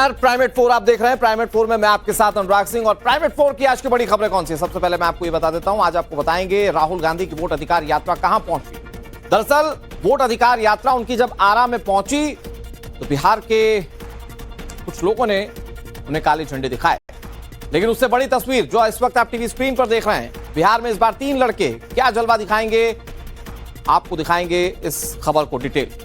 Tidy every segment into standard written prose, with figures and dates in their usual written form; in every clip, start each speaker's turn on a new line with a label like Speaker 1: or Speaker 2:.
Speaker 1: नमस्कार, प्राइमेट 4 आप देख रहे हैं। प्राइमेट 4 में मैं आपके साथ अनुराग सिंह। और प्राइमेट 4 की आज की बड़ी खबरें कौन सी है, सबसे पहले मैं आपको ये बता देता हूं। आज आपको बताएंगे राहुल गांधी की वोट अधिकार यात्रा कहां पहुंची। दरअसल वोट अधिकार यात्रा उनकी जब आरा में पहुंची तो बिहार के कुछ लोगों ने उन्हें काले झंडे दिखाए, लेकिन उससे बड़ी तस्वीर जो इस वक्त आप टीवी स्क्रीन पर देख रहे हैं, बिहार में इस बार 3 लड़के क्या जलवा दिखाएंगे, आपको दिखाएंगे इस खबर को डिटेल।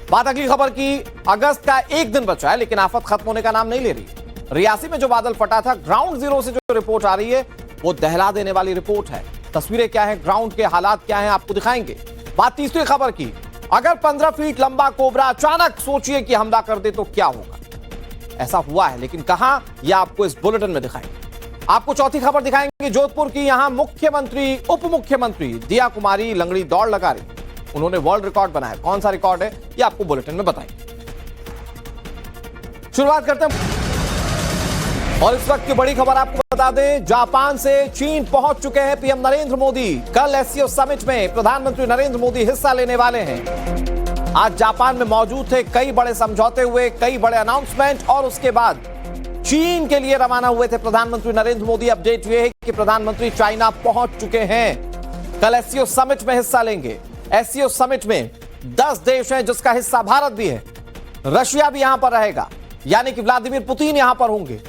Speaker 1: बात अगली खबर की। अगस्त का 1 दिन बचा है, लेकिन आफत खत्म होने का नाम नहीं ले रही। रियासी में जो बादल फटा था, ग्राउंड जीरो से जो रिपोर्ट आ रही है वो दहला देने वाली रिपोर्ट है। तस्वीरें क्या है, ग्राउंड के हालात क्या हैं, आपको दिखाएंगे। बात तीसरी खबर की। अगर 15 फीट लंबा कोबरा अचानक सोचिए कि हमला कर दे तो क्या होगा। ऐसा हुआ है, लेकिन कहां, यह आपको इस बुलेटिन में दिखाएंगे। आपको चौथी खबर दिखाएंगे जोधपुर की। यहां मुख्यमंत्री उप मुख्यमंत्री दिया कुमारी लंगड़ी दौड़ लगा रही। उन्होंने वर्ल्ड रिकॉर्ड बनाया। कौन सा रिकॉर्ड है ये आपको बुलेटिन में बताएंगे। शुरुआत करते हैं और इस वक्त की बड़ी खबर आपको बता दें, जापान से चीन पहुंच चुके हैं पीएम नरेंद्र मोदी। कल एससीओ समिट में प्रधानमंत्री नरेंद्र मोदी हिस्सा लेने वाले हैं। आज जापान में मौजूद थे, कई बड़े समझौते हुए, कई बड़े अनाउंसमेंट, और उसके बाद चीन के लिए रवाना हुए थे प्रधानमंत्री नरेंद्र मोदी। अपडेट यह है कि प्रधानमंत्री चाइना पहुंच चुके हैं। कल एससीओ समिट में हिस्सा लेंगे। एससीओ समिट में 10 देश हैं, जिसका हिस्सा भारत भी है। रशिया भी यहां पर रहेगा, यानी कि व्लादिमीर पुतिन यहां पर होंगे।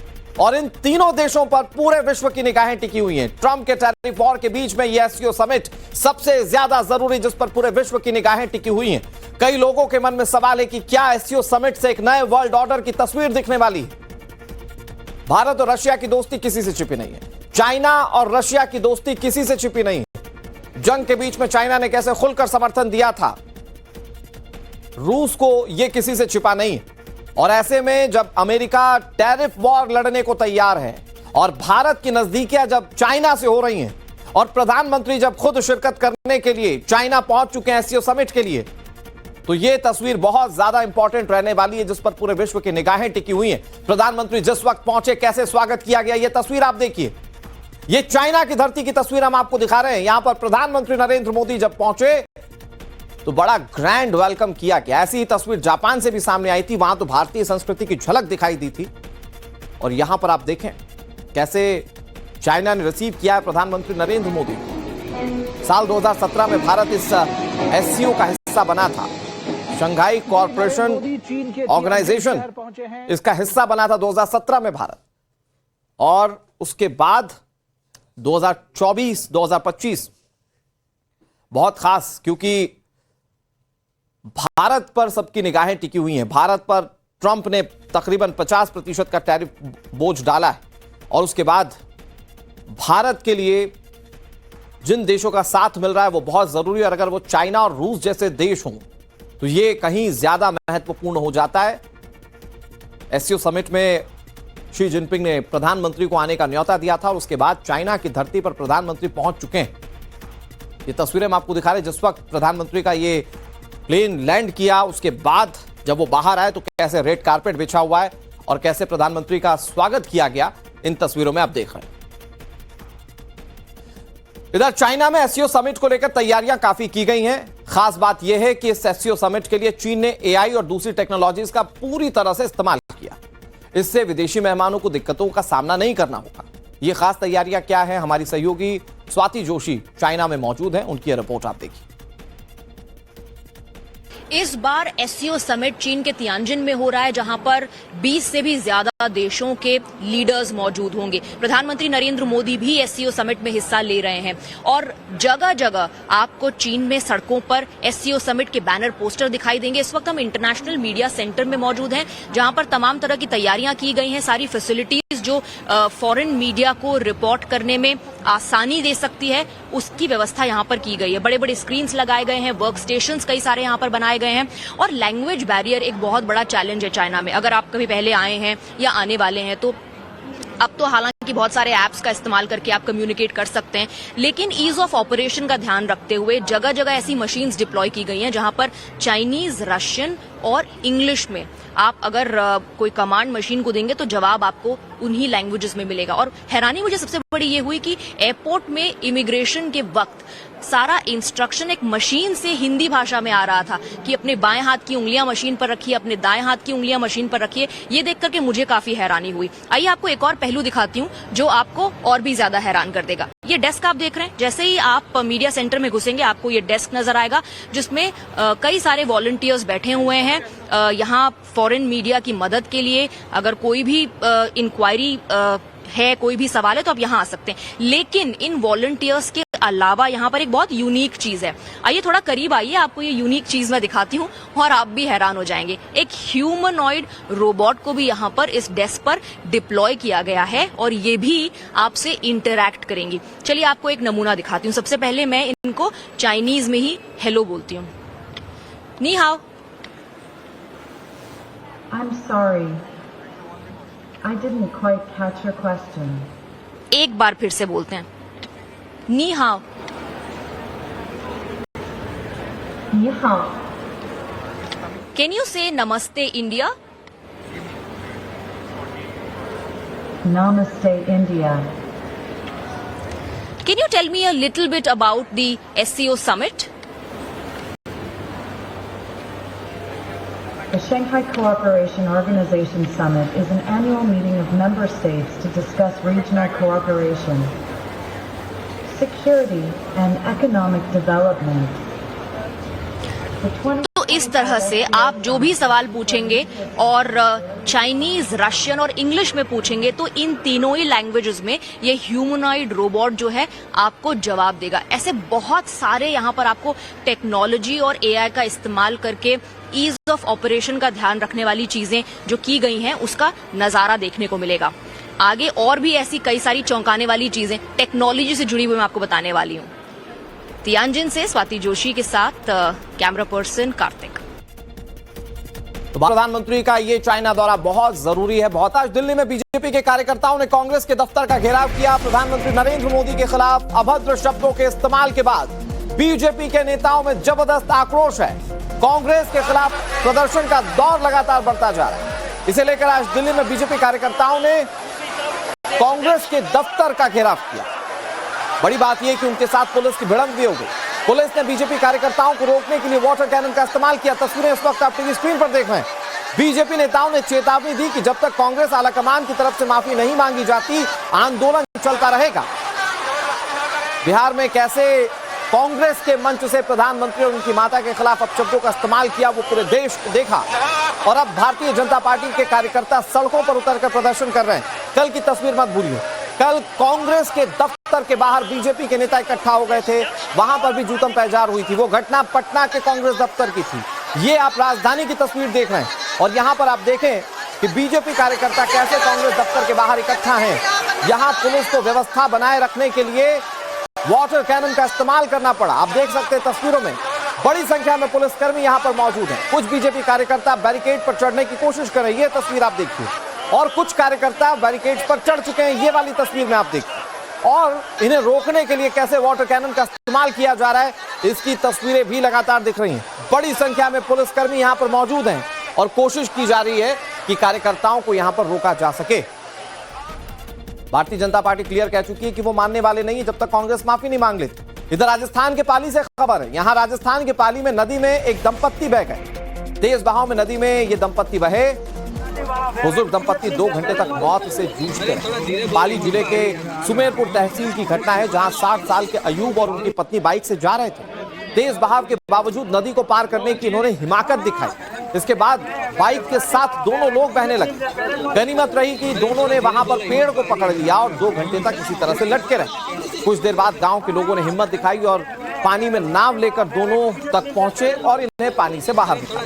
Speaker 1: और इन तीनों देशों पर पूरे विश्व की निगाहें टिकी हुई हैं। ट्रंप के टैरिफ वॉर के बीच में यह एससीओ समिट सबसे ज्यादा जरूरी, जिस पर पूरे विश्व की निगाहें टिकी हुई हैं। कई लोगों के मन में सवाल है कि क्या एससीओ समिट से एक नए वर्ल्ड ऑर्डर की तस्वीर दिखने वाली है। भारत और रशिया की दोस्ती किसी से छिपी नहीं है। चाइना और रशिया की दोस्ती किसी से छिपी नहीं है। जंग के बीच में चाइना ने कैसे खुलकर समर्थन दिया था रूस को, यह किसी से छिपा नहीं। और ऐसे में जब अमेरिका टैरिफ वॉर लड़ने को तैयार है और भारत की नजदीकियां जब चाइना से हो रही हैं और प्रधानमंत्री जब खुद शिरकत करने के लिए चाइना पहुंच चुके हैं एससीओ समिट के लिए, तो यह तस्वीर बहुत ज्यादा इंपॉर्टेंट रहने वाली है, जिस पर पूरे विश्व की निगाहें टिकी हुई हैं। प्रधानमंत्री जिस वक्त पहुंचे, कैसे स्वागत किया गया, यह तस्वीर आप देखिए। ये चाइना की धरती की तस्वीर हम आपको दिखा रहे हैं। यहां पर प्रधानमंत्री नरेंद्र मोदी जब पहुंचे तो बड़ा ग्रैंड वेलकम किया गया। ऐसी ही तस्वीर जापान से भी सामने आई थी, वहां तो भारतीय संस्कृति की झलक दिखाई दी थी। और यहां पर आप देखें कैसे चाइना ने रिसीव किया है प्रधानमंत्री नरेंद्र मोदी को। साल 2017 में भारत इस एससीओ का हिस्सा बना था। शंघाई कोऑपरेशन ऑर्गेनाइजेशन इसका हिस्सा बना था 2017 में भारत। और उसके बाद 2024-2025 बहुत खास, क्योंकि भारत पर सबकी निगाहें टिकी हुई हैं। भारत पर ट्रंप ने तकरीबन 50% का टैरिफ बोझ डाला है। और उसके बाद भारत के लिए जिन देशों का साथ मिल रहा है वो बहुत जरूरी है। और अगर वो चाइना और रूस जैसे देश हों तो ये कहीं ज्यादा महत्वपूर्ण हो जाता है। एससीओ समिट में शी जिनपिंग ने प्रधानमंत्री को आने का न्योता दिया था और उसके बाद चाइना की धरती पर प्रधानमंत्री पहुंच चुके हैं। ये तस्वीरें हम आपको दिखा रहे हैं। जिस वक्त प्रधानमंत्री का ये प्लेन लैंड किया, उसके बाद जब वो बाहर आए तो कैसे रेड कारपेट बिछा हुआ है और कैसे प्रधानमंत्री का स्वागत किया गया, इन तस्वीरों में आप देख रहे हैं। इधर चाइना में एससीओ समिट को लेकर तैयारियां काफी की गई हैं। खास बात यह है कि इस एससीओ समिट के लिए चीन ने एआई और दूसरी टेक्नोलॉजीज का पूरी तरह से इस्तेमाल किया। इससे विदेशी मेहमानों को दिक्कतों का सामना नहीं करना होगा। ये खास तैयारियां क्या है, हमारी सहयोगी स्वाति जोशी चाइना में मौजूद हैं, उनकी रिपोर्ट आप देखिए।
Speaker 2: इस बार एससीओ समिट चीन के तियानजिन में हो रहा है, जहां पर 20 से भी ज्यादा देशों के लीडर्स मौजूद होंगे। प्रधानमंत्री नरेंद्र मोदी भी एससीओ समिट में हिस्सा ले रहे हैं और जगह जगह आपको चीन में सड़कों पर एससीओ समिट के बैनर पोस्टर दिखाई देंगे। इस वक्त हम इंटरनेशनल मीडिया सेंटर में मौजूद हैं, जहां पर तमाम तरह की तैयारियां की गई हैं। सारी फैसिलिटीज जो फॉरेन मीडिया को रिपोर्ट करने में आसानी दे सकती है, उसकी व्यवस्था यहां पर की गई है। बड़े बड़े स्क्रीन्स लगाए गए हैं, वर्क स्टेशंस कई सारे यहां पर बनाए गए हैं। और लैंग्वेज बैरियर एक बहुत बड़ा चैलेंज है चाइना में। अगर आप कभी पहले आए हैं या आने वाले हैं तो अब तो हालांकि बहुत सारे ऐप्स का इस्तेमाल करके आप कम्युनिकेट कर सकते हैं, लेकिन ईज ऑफ ऑपरेशन का ध्यान रखते हुए जगह जगह ऐसी मशीन्स डिप्लॉय की गई हैं जहां पर चाइनीज, रशियन और इंग्लिश में आप अगर कोई कमांड मशीन को देंगे तो जवाब आपको उन्हीं लैंग्वेजेस में मिलेगा। और हैरानी मुझे सबसे बड़ी ये हुई कि एयरपोर्ट में इमिग्रेशन के वक्त सारा इंस्ट्रक्शन एक मशीन से हिंदी भाषा में आ रहा था कि अपने बाएं हाथ की उंगलियां मशीन पर रखिए, अपने दाएं हाथ की उंगलियां मशीन पर रखिए। ये देख करके मुझे काफी हैरानी हुई। आइए आपको एक और पहलू दिखाती हूँ जो आपको और भी ज्यादा हैरान कर देगा। ये डेस्क आप देख रहे हैं, जैसे ही आप मीडिया सेंटर में घुसेंगे आपको ये डेस्क नजर आएगा जिसमें कई सारे वॉलंटियर्स बैठे हुए हैं। यहाँ फॉरेन मीडिया की मदद के लिए अगर कोई भी इंक्वायरी है, कोई भी सवाल है तो आप यहाँ आ सकते हैं। लेकिन इन वॉलंटियर्स के अलावा यहाँ पर एक बहुत यूनिक चीज है। आइए थोड़ा करीब आइए, आपको ये यूनिक चीज मैं दिखाती हूँ और आप भी हैरान हो जाएंगे। एक ह्यूमनॉइड रोबोट को भी यहाँ पर इस डेस्क पर डिप्लॉय किया गया है और ये भी आपसे इंटरैक्ट करेंगी। चलिए आपको एक नमूना दिखाती हूँ। सबसे पहले मैं इनको चाइनीज में ही हेलो बोलती हूँ। नी हाओ।
Speaker 3: I'm sorry. I didn't quite catch your question.
Speaker 2: एक बार फिर से बोलते हैं, नी हाओ।
Speaker 3: Ni hao.
Speaker 2: कैन यू से नमस्ते India?
Speaker 3: Namaste, India.
Speaker 2: Can you tell me a little bit about the SCO summit?
Speaker 3: The Shanghai Cooperation Organization Summit is an annual meeting of member states to discuss regional cooperation, security, and economic development. The 20
Speaker 2: तो इस तरह से आप जो भी सवाल पूछेंगे और चाइनीज, रशियन और इंग्लिश में पूछेंगे तो इन तीनों ही लैंग्वेजेस में ये ह्यूमनॉइड रोबोट जो है आपको जवाब देगा। ऐसे बहुत सारे यहाँ पर आपको टेक्नोलॉजी और एआई का इस्तेमाल करके ईज ऑफ ऑपरेशन का ध्यान रखने वाली चीजें जो की गई हैं उसका नजारा देखने को मिलेगा। आगे और भी ऐसी कई सारी चौंकाने वाली चीजें टेक्नोलॉजी से जुड़ी हुई मैं आपको बताने वाली हूँ। तियानजिन से स्वाति जोशी के साथ कैमरा पर्सन कार्तिक।
Speaker 1: तो प्रधानमंत्री का ये चाइना दौरा बहुत जरूरी है। बहुत आज दिल्ली में बीजेपी के कार्यकर्ताओं ने कांग्रेस के दफ्तर का घेराव किया। प्रधानमंत्री नरेंद्र मोदी के खिलाफ अभद्र शब्दों के इस्तेमाल के बाद बीजेपी के नेताओं में जबरदस्त आक्रोश है। कांग्रेस के खिलाफ प्रदर्शन का दौर लगातार बढ़ता जा रहा है। इसे लेकर आज दिल्ली में बीजेपी कार्यकर्ताओं ने कांग्रेस के दफ्तर का घेराव किया। बड़ी बात यह कि उनके साथ पुलिस की भिड़ंत भी हो गई। पुलिस ने बीजेपी कार्यकर्ताओं को रोकने के लिए वाटर कैनन का इस्तेमाल किया। तस्वीरें इस वक्त आप टीवी स्क्रीन पर देख रहे हैं। बीजेपी नेताओं ने चेतावनी दी कि जब तक कांग्रेस आलाकमान की तरफ से माफी नहीं मांगी जाती आंदोलन चलता रहेगा। बिहार में कैसे कांग्रेस के मंच से प्रधानमंत्री और उनकी माता के खिलाफ अपशब्दों का इस्तेमाल किया वो पूरे देश को देखा। और अब भारतीय जनता पार्टी के कार्यकर्ता सड़कों पर उतरकर प्रदर्शन कर रहे हैं। कल की तस्वीर मत भूलिए, कल कांग्रेस के दफ्तर के बाहर बीजेपी के नेता इकट्ठा हो गए थे, वहां पर भी जूतम पैजार हुई थी। वो घटना पटना के कांग्रेस दफ्तर की थी। ये आप राजधानी की तस्वीर देख रहे हैं और यहां पर आप देखें कि बीजेपी कार्यकर्ता कैसे कांग्रेस दफ्तर के बाहर इकट्ठा हैं। यहां पुलिस को व्यवस्था बनाए रखने के लिए वाटर कैनन का इस्तेमाल करना पड़ा। आप देख सकते हैं तस्वीरों में बड़ी संख्या में पुलिसकर्मी यहां पर मौजूद हैं। कुछ बीजेपी कार्यकर्ता बैरिकेड पर चढ़ने की कोशिश कर रहे हैं, ये तस्वीर आप देखिए। और कुछ कार्यकर्ता बैरिकेड पर चढ़ चुके हैं, ये वाली तस्वीर में आप देखिए। और इन्हें रोकने के लिए कैसे वाटर कैनन का इस्तेमाल किया जा रहा है इसकी तस्वीरें भी लगातार दिख रही हैं। बड़ी संख्या में पुलिसकर्मी यहां पर मौजूद हैं और कोशिश की जा रही है कि कार्यकर्ताओं को यहां पर रोका जा सके। भारतीय जनता पार्टी क्लियर कह चुकी है कि वो मानने वाले नहीं है जब तक कांग्रेस माफी नहीं मांग लेती। इधर राजस्थान के पाली से खबर है। यहां राजस्थान के पाली में नदी में एक दंपत्ति बह गए। तेज बहाव में नदी में ये दंपत्ति बहे। बुजुर्ग दंपत्ति 2 घंटे तक मौत से जूझते रहे। पाली जिले के सुमेरपुर तहसील की घटना है जहां 60 साल के अयूब और उनकी पत्नी बाइक से जा रहे थे। तेज बहाव के बावजूद नदी को पार करने की इन्होंने हिमाकत दिखाई। इसके बाद बाइक के साथ दोनों लोग बहने लगे। गनीमत रही कि दोनों ने वहां पर पेड़ को पकड़ लिया और 2 घंटे तक इसी तरह से लटके रहे। कुछ देर बाद गांव के लोगों ने हिम्मत दिखाई और पानी में नाव लेकर दोनों तक पहुंचे और इन्हें पानी से बाहर निकाला।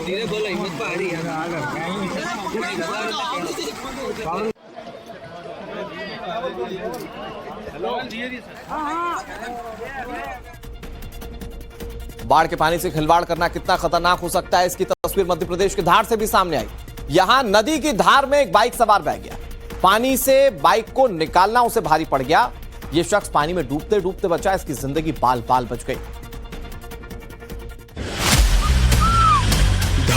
Speaker 1: बाढ़ के पानी से खिलवाड़ करना कितना खतरनाक हो सकता है इसकी तस्वीर मध्य प्रदेश के धार से भी सामने आई। यहां नदी की धार में एक बाइक सवार बह गया। पानी से बाइक को निकालना उसे भारी पड़ गया। यह शख्स पानी में डूबते डूबते बचा, इसकी जिंदगी बाल बाल बच गई।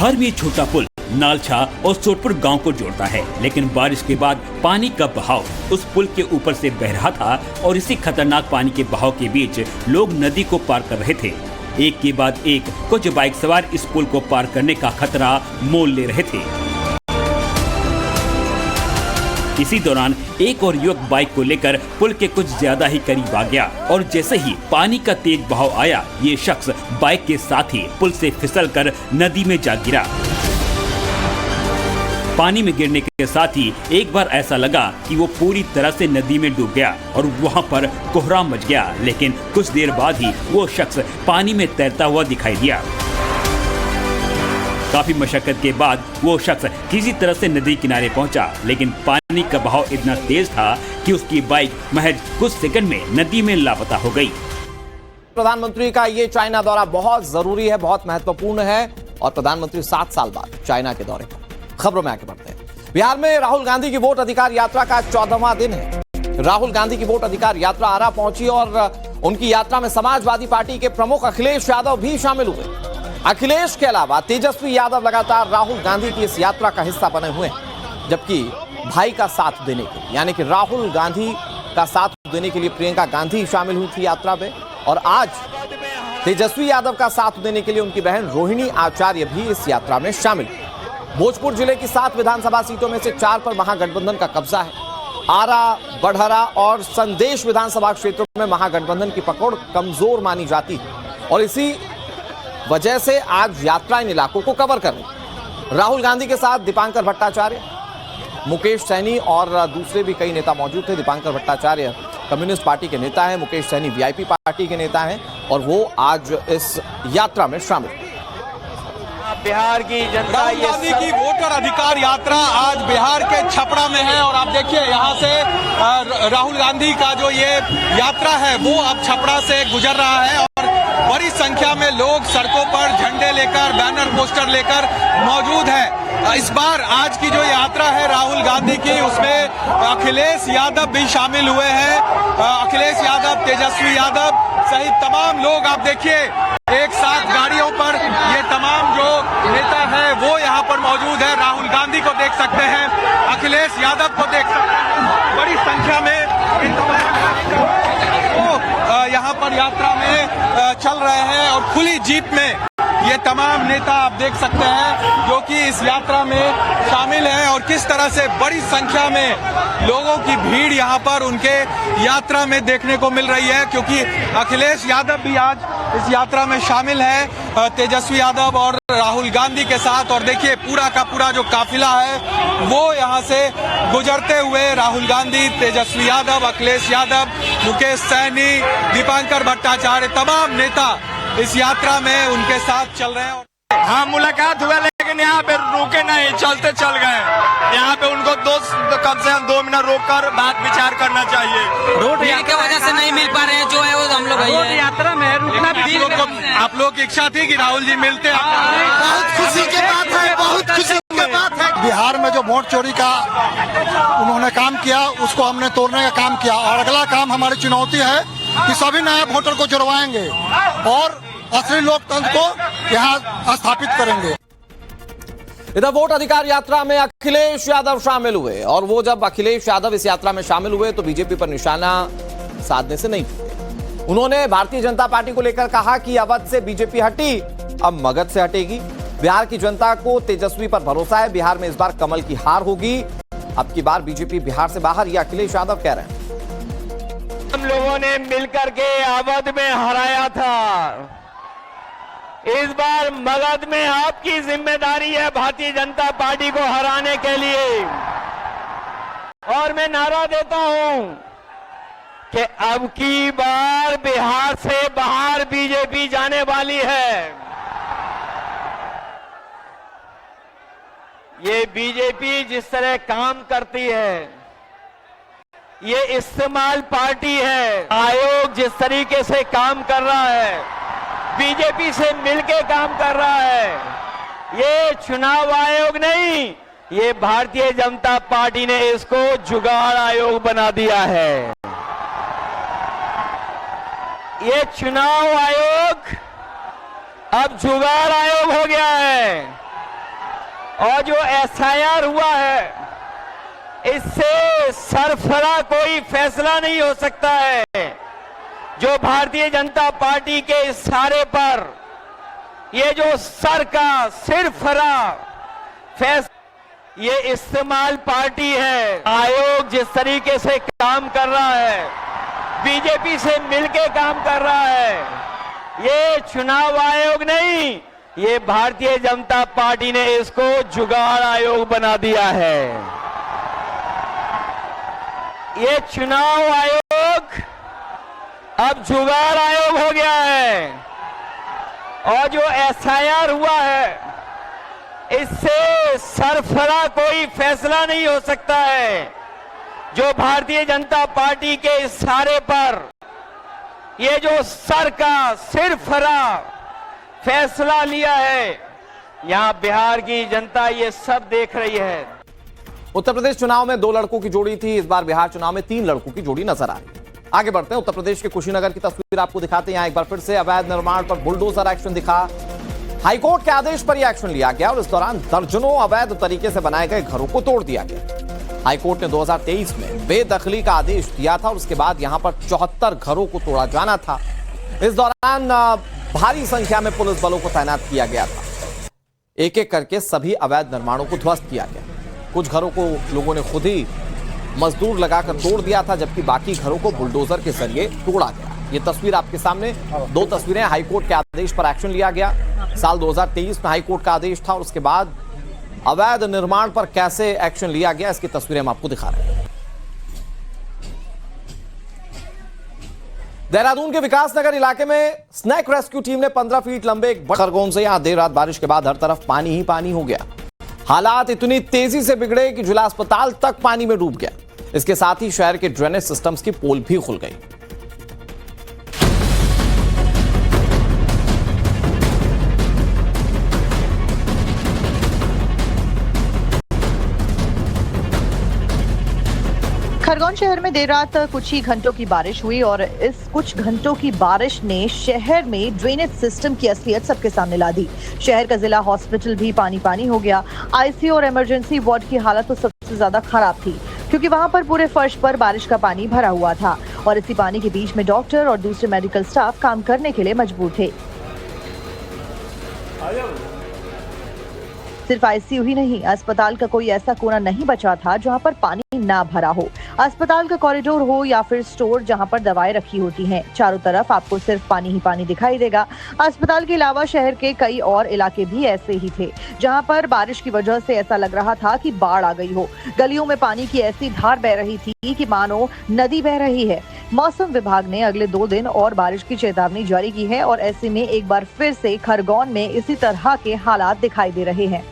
Speaker 4: बिहार में छोटा पुल नालछा और सोटपुर गांव को जोड़ता है, लेकिन बारिश के बाद पानी का बहाव उस पुल के ऊपर से बह रहा था और इसी खतरनाक पानी के बहाव के बीच लोग नदी को पार कर रहे थे। एक के बाद एक कुछ बाइक सवार इस पुल को पार करने का खतरा मोल ले रहे थे। इसी दौरान एक और युवक बाइक को लेकर पुल के कुछ ज्यादा ही करीब आ गया और जैसे ही पानी का तेज बहाव आया, ये शख्स बाइक के साथ ही पुल से फिसलकर नदी में जा गिरा। पानी में गिरने के साथ ही एक बार ऐसा लगा कि वो पूरी तरह से नदी में डूब गया और वहाँ पर कोहराम मच गया, लेकिन कुछ देर बाद ही वो शख्स पानी में तैरता हुआ दिखाई दिया। काफी मशक्कत के बाद वो शख्स किसी तरह से नदी किनारे पहुंचा, लेकिन पानी का बहाव इतना तेज था कि उसकी बाइक महज कुछ सेकंड में नदी में लापता हो गई।
Speaker 1: प्रधानमंत्री का ये चाइना दौरा बहुत जरूरी है, बहुत महत्वपूर्ण है और प्रधानमंत्री 7 साल बाद चाइना के दौरे पर। खबरों में आगे बढ़ते हैं। बिहार में राहुल गांधी की वोट अधिकार यात्रा का 14वां दिन है। राहुल गांधी की वोट अधिकार यात्रा आरा पहुंची और उनकी यात्रा में समाजवादी पार्टी के प्रमुख अखिलेश यादव भी शामिल हुए। अखिलेश के अलावा तेजस्वी यादव लगातार राहुल गांधी की इस यात्रा का हिस्सा बने हुए हैं, जबकि भाई का साथ देने के लिए, यानी कि राहुल गांधी का साथ देने के लिए प्रियंका गांधी शामिल हुई थी यात्रा में और आज तेजस्वी यादव का साथ देने के लिए उनकी बहन रोहिणी आचार्य भी इस यात्रा में शामिल हुई। भोजपुर जिले की 7 विधानसभा सीटों में से 4 पर महागठबंधन का कब्जा है। आरा, बढ़हरा और संदेश विधानसभा क्षेत्रों में महागठबंधन की पकड़ कमजोर मानी जाती है और इसी वजह से आज यात्रा इन इलाकों को कवर कर रही। राहुल गांधी के साथ दीपांकर भट्टाचार्य, मुकेश सैनी और दूसरे भी कई नेता मौजूद थे। दीपांकर भट्टाचार्य कम्युनिस्ट पार्टी के नेता हैं, मुकेश सैनी वीआईपी पार्टी के नेता हैं और वो आज इस यात्रा में शामिल।
Speaker 5: बिहार की जनता
Speaker 6: राहुल गांधी की वोटर अधिकार यात्रा आज बिहार के छपरा में है और आप देखिए यहाँ से राहुल गांधी का जो ये यात्रा है वो अब छपरा से गुजर रहा है और बड़ी संख्या में लोग सड़कों पर झंडे लेकर, बैनर पोस्टर लेकर मौजूद है। इस बार आज की जो यात्रा है राहुल गांधी की, उसमें अखिलेश यादव भी शामिल हुए हैं। अखिलेश यादव, तेजस्वी यादव सहित तमाम लोग आप देखिए एक साथ गाड़ियों पर, ये तमाम जो नेता है वो यहाँ पर मौजूद है। राहुल गांधी को देख सकते हैं, अखिलेश यादव को देख सकते हैं, बड़ी संख्या में इन यहाँ पर यात्रा में चल रहे हैं और खुली जीप में ये तमाम नेता आप देख सकते हैं जो कि इस यात्रा में शामिल हैं और किस तरह से बड़ी संख्या में लोगों की भीड़ यहाँ पर उनके यात्रा में देखने को मिल रही है, क्योंकि अखिलेश यादव भी आज इस यात्रा में शामिल है तेजस्वी यादव और राहुल गांधी के साथ। और देखिए पूरा का पूरा जो काफिला है वो यहाँ से गुजरते हुए राहुल गांधी, तेजस्वी यादव, अखिलेश यादव, मुकेश सैनी, दीपांकर भट्टाचार्य, तमाम नेता इस यात्रा में उनके साथ चल रहे हैं।
Speaker 5: हाँ, मुलाकात हुआ लेकिन यहाँ पे रुके नहीं, चलते चल गए। यहाँ पे उनको कम से कम 2 मिनट रोककर बात विचार करना चाहिए।
Speaker 7: रोड की वजह से नहीं मिल पा रहे हैं, जो है वो हम लोग
Speaker 5: यात्रा में रुकना भी।
Speaker 6: आप लोग की इच्छा थी कि राहुल जी मिलते?
Speaker 8: बहुत खुशी की बात है, बहुत खुशी की बात है। बिहार में जो वोट चोरी का उन्होंने काम किया उसको हमने तोड़ने का काम किया और अगला काम हमारी चुनौती है कि सभी नए वोटर को जुड़वाएंगे और असली लोकतंत्र को यहाँ स्थापित करेंगे।
Speaker 1: इधर वोट अधिकार यात्रा में अखिलेश यादव शामिल हुए और वो जब अखिलेश यादव इस यात्रा में शामिल हुए तो बीजेपी पर निशाना साधने से नहीं चूके। उन्होंने भारतीय जनता पार्टी को लेकर कहा कि अवध से बीजेपी हटी, अब मगध से हटेगी। बिहार की जनता को तेजस्वी पर भरोसा है, बिहार में इस बार कमल की हार होगी, अब की बार बीजेपी बिहार से बाहर, ये अखिलेश यादव कह रहे हैं।
Speaker 5: हम लोगों ने मिलकर के अवध में हराया था, इस बार मगध में आपकी जिम्मेदारी है भारतीय जनता पार्टी को हराने के लिए। और मैं नारा देता हूं कि अब की बार बिहार से बाहर बीजेपी जाने वाली है। ये बीजेपी जिस तरह काम करती है, ये इस्तेमाल पार्टी है। आयोग जिस तरीके से काम कर रहा है, बीजेपी से मिलके काम कर रहा है, ये चुनाव आयोग नहीं, ये भारतीय जनता पार्टी ने इसको जुगाड़ आयोग बना दिया है। ये चुनाव आयोग अब जुगाड़ आयोग हो गया है। और जो एसआईआर हुआ है, इससे सरफरा कोई फैसला नहीं हो सकता है। जो भारतीय जनता पार्टी के इशारे पर ये जो सर का सिरफरा फैसला, ये इस्तेमाल पार्टी है। आयोग जिस तरीके से काम कर रहा है, बीजेपी से मिलके काम कर रहा है, ये चुनाव आयोग नहीं, ये भारतीय जनता पार्टी ने इसको जुगाड़ आयोग बना दिया है। ये चुनाव आयोग अब जुगाड़ आयोग हो गया है। और जो एसआईआर हुआ है, इससे सरफरा कोई फैसला नहीं हो सकता है। जो भारतीय जनता पार्टी के इशारे पर ये जो सर का सिरफरा फैसला लिया है, यहां बिहार की जनता ये सब देख रही है।
Speaker 1: उत्तर प्रदेश चुनाव में 2 लड़कों की जोड़ी थी, इस बार बिहार चुनाव में 3 लड़कों की जोड़ी नजर आ रही है। आगे बढ़ते हैं, उत्तर प्रदेश के कुशीनगर की तस्वीर आपको दिखाते हैं। यहां एक बार फिर से अवैध निर्माण पर बुलडोजर एक्शन दिखा। हाईकोर्ट के आदेश पर यह एक्शन लिया गया और इस दौरान दर्जनों अवैध तरीके से बनाए गए घरों को तोड़ दिया गया। हाईकोर्ट ने 2023 में बेदखली का आदेश दिया था और उसके बाद यहां पर 74 घरों को तोड़ा जाना था। इस दौरान भारी संख्या में पुलिस बलों को तैनात किया गया था। एक एक करके सभी अवैध निर्माणों को ध्वस्त किया गया। कुछ घरों को लोगों ने खुद ही मजदूर लगाकर तोड़ दिया था, जबकि बाकी घरों को बुलडोजर के जरिए तोड़ा गया। ये तस्वीर आपके सामने, 2 तस्वीरें। हाईकोर्ट के आदेश पर एक्शन लिया गया। साल 2023 में हाईकोर्ट का आदेश था और उसके बाद अवैध निर्माण पर कैसे एक्शन लिया गया, इसकी तस्वीरें हम आपको दिखा रहे हैं। देहरादून के विकासनगर इलाके में स्नैक रेस्क्यू टीम ने 15 फीट लंबे एक बड़े खरगोन से यहां देर रात बारिश के बाद हर तरफ पानी ही पानी हो गया। हालात इतनी तेजी से बिगड़े कि जिला अस्पताल तक पानी में डूब गया। इसके साथ ही शहर के ड्रेनेज सिस्टम्स की पोल भी खुल गई।
Speaker 9: खरगोन शहर में देर रात कुछ ही घंटों की बारिश हुई और इस कुछ घंटों की बारिश ने शहर में ड्रेनेज सिस्टम की असलियत सबके सामने ला दी। शहर का जिला हॉस्पिटल भी पानी पानी हो गया। आईसीयू और इमरजेंसी वार्ड की हालत तो सबसे ज्यादा खराब थी, क्योंकि वहां पर पूरे फर्श पर बारिश का पानी भरा हुआ था और इसी पानी के बीच में डॉक्टर और दूसरे मेडिकल स्टाफ काम करने के लिए मजबूर थे। सिर्फ आईसीयू ही नहीं, अस्पताल का कोई ऐसा कोना नहीं बचा था जहां पर पानी ना भरा हो। अस्पताल का कॉरिडोर हो या फिर स्टोर जहां पर दवाएं रखी होती हैं, चारों तरफ आपको सिर्फ पानी ही पानी दिखाई देगा। अस्पताल के अलावा शहर के कई और इलाके भी ऐसे ही थे, जहां पर बारिश की वजह से ऐसा लग रहा था कि बाढ़ आ गई हो। गलियों में पानी की ऐसी धार बह रही थी कि मानो नदी बह रही है। मौसम विभाग ने अगले 2 दिन और बारिश की चेतावनी जारी की है और ऐसे में एक बार फिर से खरगोन में इसी तरह के हालात दिखाई दे रहे हैं।